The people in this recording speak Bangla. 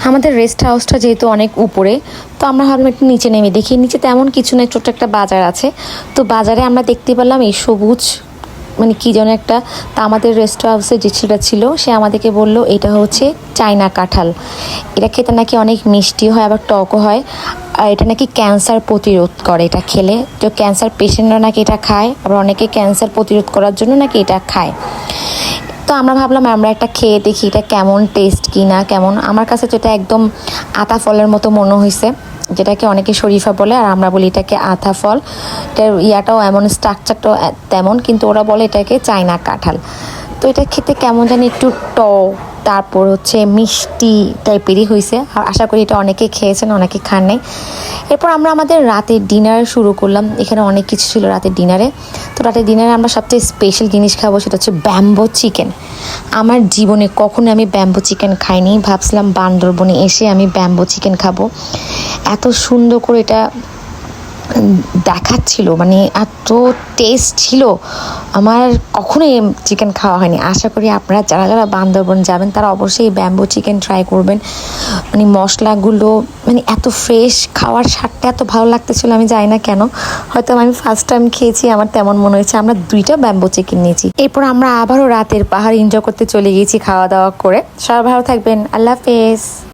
আমাদের রেস্ট হাউসটা যেহেতু অনেক উপরে, তো আমরা ভাবলাম একটু নিচে নেমে দেখি। নিচে তেমন কিছু নেই, ছোট্ট একটা বাজার আছে। তো বাজারে আমরা দেখতে পেলাম এই সবুজ মানে কী যেন একটা। তা আমাদের রেস্ট হাউসে যে ছেলেটা ছিল সে আমাদেরকে বলল এটা হচ্ছে চায়না কাঁঠাল। এটা খেতে নাকি অনেক মিষ্টি হয়, আবার টকও হয়। আর এটা নাকি ক্যান্সার প্রতিরোধ করে এটা খেলে। তো ক্যান্সার পেশেন্টরা নাকি এটা খায়, আবার অনেকে ক্যান্সার প্রতিরোধ করার জন্য নাকি এটা খায়। তো আমরা ভাবলাম আমরা একটা খেয়ে দেখি এটা কেমন টেস্ট কি না কেমন। আমার কাছে তো এটা একদম আতা ফলের মতো মনে হয়েছে, যেটাকে অনেকে শরীফা বলে আর আমরা বলি এটাকে আতা ফল। এটার ইয়াটাও এমন, স্ট্রাকচারটাও তেমন, কিন্তু ওরা বলে এটাকে চায়না কাঁঠাল। তো এটা খেতে কেমন জানি একটু টক, তারপর হচ্ছে মিষ্টি টাইপেরই হয়েছে। আর আশা করি এটা অনেকে খেয়েছেন, অনেকে খান নাই। এরপর আমরা আমাদের রাতের ডিনার শুরু করলাম। এখানে অনেক কিছু ছিল রাতের ডিনারে। তো রাতের ডিনারে আমরা সবচেয়ে স্পেশাল জিনিস খাবো, সেটা হচ্ছে ব্যাম্বো চিকেন। আমার জীবনে কখনো আমি ব্যাম্বো চিকেন খাইনি, ভাবছিলাম বান্দরবনে এসে আমি ব্যাম্বো চিকেন খাবো। এত সুন্দর করে এটা দেখাচ্ছিল, মানে এত টেস্ট ছিল। আমার কখনোই চিকেন খাওয়া হয়নি। আশা করি আপনারা যারা যারা বান্দরবন যাবেন তারা অবশ্যই ব্যাম্বো চিকেন ট্রাই করবেন। মানে মশলাগুলো মানে এত ফ্রেশ, খাওয়ার স্বাদটা এত ভালো লাগতেছিল, আমি জানি না কেন। হয়তো আমি ফার্স্ট টাইম খেয়েছি, আমার তেমন মনে হয়েছে। আমরা 2টা ব্যাম্বো চিকেন নিয়েছি। এরপর আমরা আবারও রাতের পাহাড় এনজয় করতে চলে গিয়েছি খাওয়া দাওয়া করে। সবাই ভালো থাকবেন, আল্লাহ হাফেজ।